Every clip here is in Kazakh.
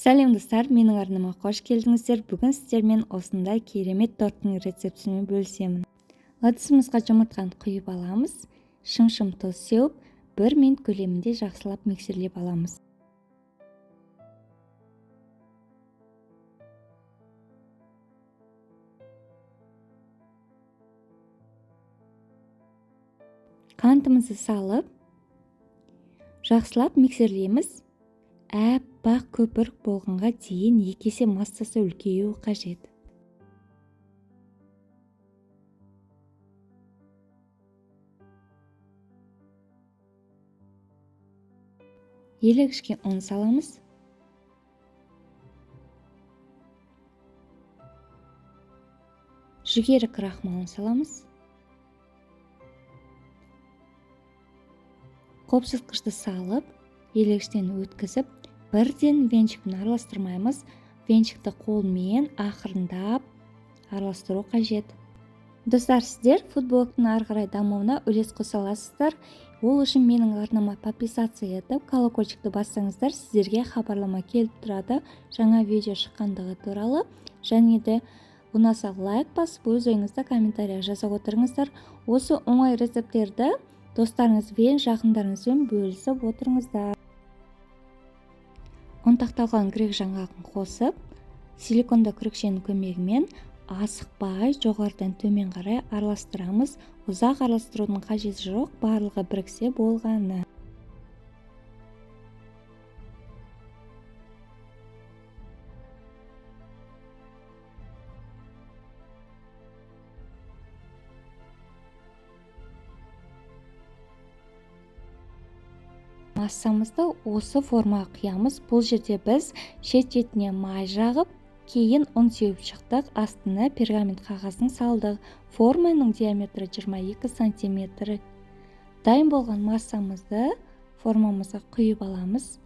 Сәлем достар, менің арнама қош келдіңіздер. Бүгін сіздермен осындай керемет торттың рецептімен бөлісемін. Ыдысымызға жұмыртқаны құйып аламыз. Шым-шым тұз сеуіп, 1 минут көлемінде жақсылап миксерлеп аламыз. Қантымызды салып, жақсылап миксерлейміз. Әппақ көпір болғанға дейін 2 есе массасы үлкеюі қажет. Елегішке ұн саламыз. Жүгері крахмалын саламыз. Қопсытқышты салып, елегіштен өткізіп, бірден венчикпен араластырмаймыз. Венчикті қолмен ақырындап араластыру қажет. Достар, сіздер футболктың ары қарай дамуына үлес қоса аласыздар. Ол үшін менің арнама подписаться етіп, колокольчикті бассаңыздар, сіздерге хабарлама келіп тұрады жаңа видео шыққандығы туралы. Және де ұнаса лайк басып, өз ойыңызды комментария жазып отырыңыздар. Осы оңай рецепттерді достарыңызбен, жақындарыңызбен бөлісіп отырыңыздар. Ұнтақталған грек жаңғағын қосып, силиконды күрекшенің көмегімен асықпай жоғарыдан төмен қарай араластырамыз. Ұзақ араластырудың қажеті жоқ, барлығы біріксе болғаны. Массамызды осы формаға құямыз. Бұл жерде біз шет-шетіне май жағып, кейін ұн сеуіп шықтық, астына пергамент қағазын салдық. Форманың диаметрі 22 см. Дайын болған массамызды формамызға құйып аламыз.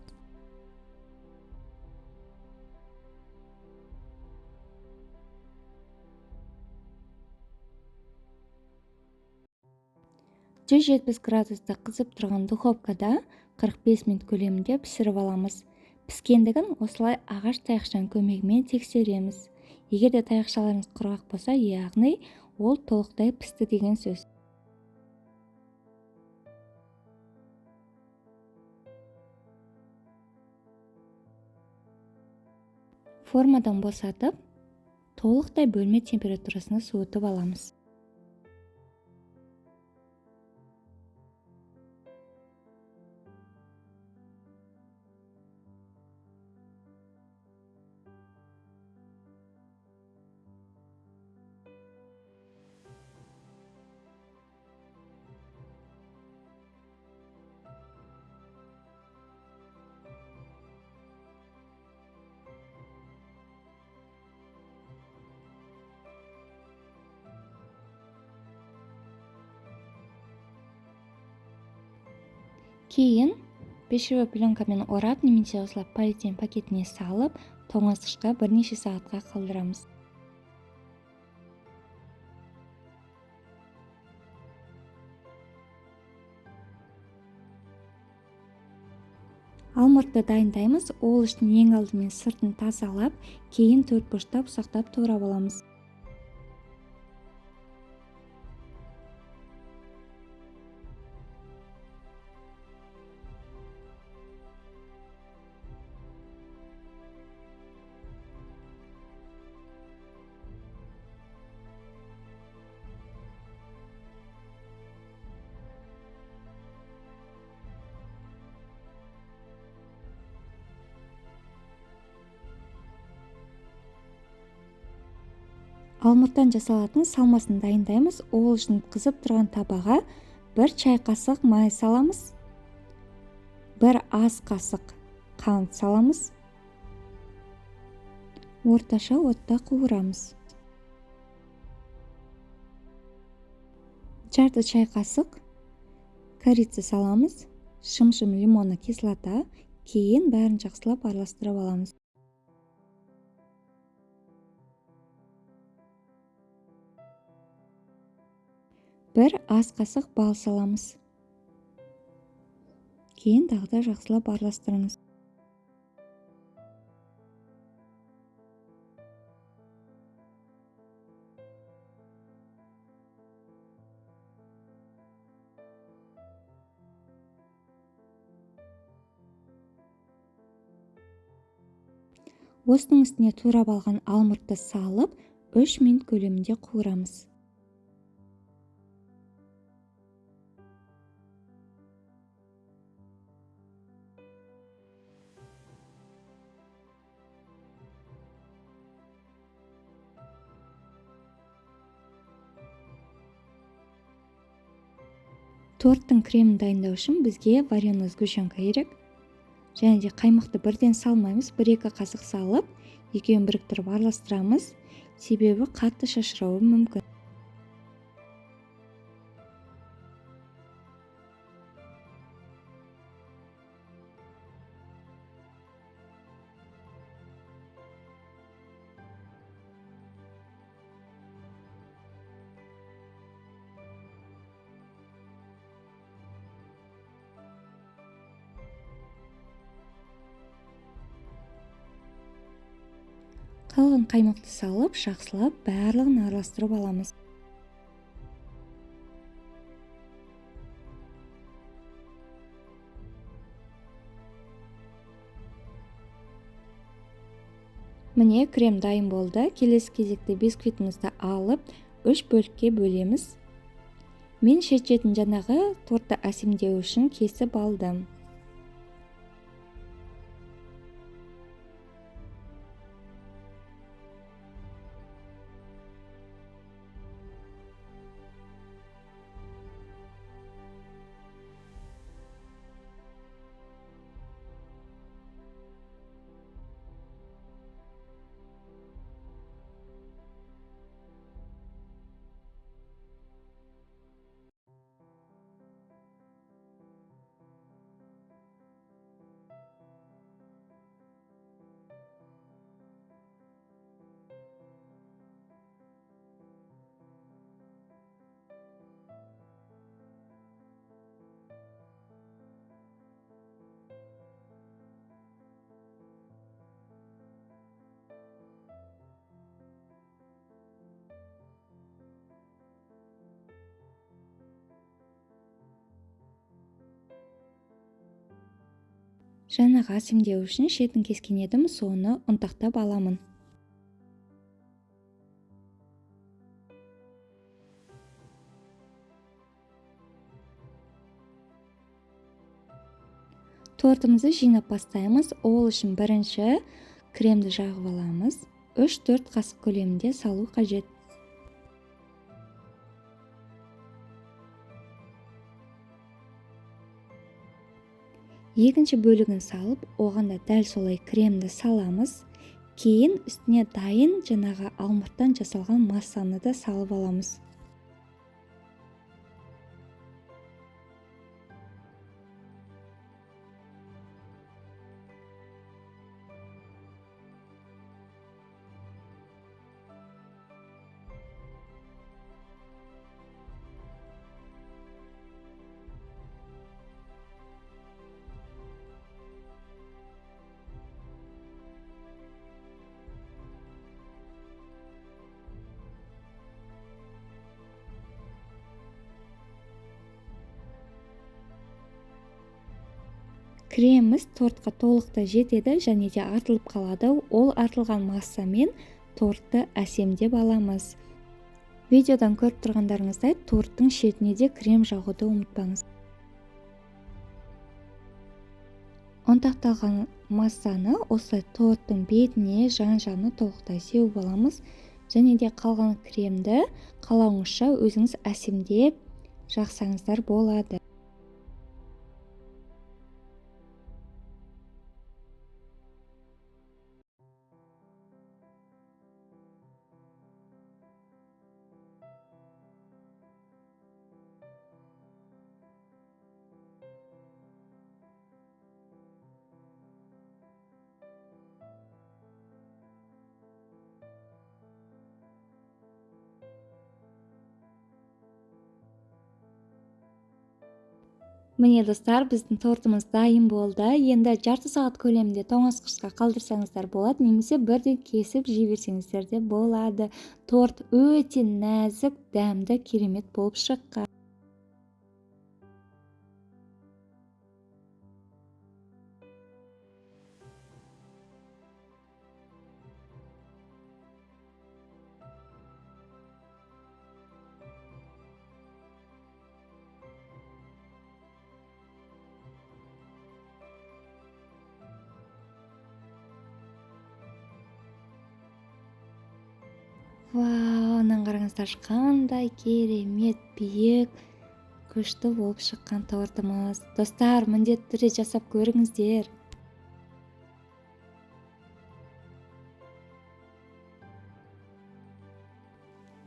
градуста қызып тұрған духовкада 45 минут көлемінде пісіріп аламыз. Піскендігін осылай ағаш таяқшаның көмегімен тексереміз. Егер де таяқшаларыңыз құрғақ болса, яғни ол толықтай пісті деген сөз. Формадан босатып, толықтай бөлме температурасына суытып аламыз. Кейін пищевой пленкамен орап, немесе осылай полиэтилен пакетіне салып, тоңазытқышқа бірнеше сағатқа қалдырамыз. Алмұртты дайындаймыз. Ол үшін ең алдымен сыртын тазалап, кейін төртбұрыштап ұсақтап турап аламыз. Алмұрттан жасалатын салмасын дайындаймыз. Ол үшін қызып тұрған табаға 1 чай қасық май саламыз. 1 ас қасық қант саламыз. Орташа отта қуырамыз. Жарты чай қасық корица саламыз. Шым-шым лимонны кислота. Кейін бәрін жақсылап араластырып аламыз. 1 ас қасық бал саламыз. Кейін тағы да жақсылап араластырамыз. Осының үстіне турап алған алмұртты салып 3 минут көлемінде қуырамыз. Торттың кремін дайындау үшін бізге вареный сгущенка керек. Және де қаймақты бірден салмаймыз, 1-2 қасық салып, екеуін біріктіріп араластырамыз, себебі қатты шашырауы мүмкін. Қалған қаймақты салып, жақсылап барлығын араластырып аламыз. Міне, крем дайын болды. Келесі кезекте бисквитімізді алып, 3 бөлікке бөлеміз. Мен шет-шетін жаңағы тортты әсемдеу үшін кесіп алдым. Жаңағы әсемдеу үшін шетін кескен едім, соны ұнтақтап аламын. Тортымызды жинап бастаймыз. Ол үшін бірінші кремді жағып аламыз. 3-4 қасық көлемінде салу қажет. Екінші бөлігін салып, оған да дәл солай кремді саламыз. Кейін үстіне дайын жаңағы алмұрттан жасалған массаны да салып аламыз. Креміміз тортқа толықтай жетеді және де артылып қалады. Ол артылған массамен тортты әсемдеп аламыз. Видеодан көріп тұрғандарыңыздай торттың шетіне де крем жағуды ұмытпаңыз. Ұнтақталған массаны осылай торттың бетіне, жан-жағына толықтай сеуіп аламыз. Және де қалған кремді қалауыңызша өзіңіз әсемдеп жақсаңыздар болады. Міне достар, біздің тортымыз дайын болды. Енді жарты сағат көлемінде тоңазытқышқа қалдырсаңыздар болады, немесе бірден кесіп жей берсеңіздер де болады. Торт өте нәзік, дәмді, керемет болып шыққан. Вау, анан караңыздарчы, кандай керемет, бийик, күчтүү болуп чыккан тортумуз. Достор, мындетті түрдө жасап көрүңүздөр.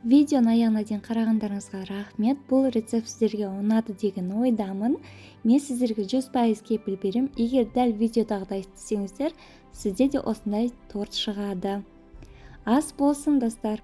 Видеону аягына чейин карагандарыңызга рахмет. Бул рецепт сиздерге унады деген ойдамын. Мен сиздерге 100% кепил берем. Эгер дал видеодагыдай істесеңиздер, сизде де осындай торт чыгады. Ас болсун достор.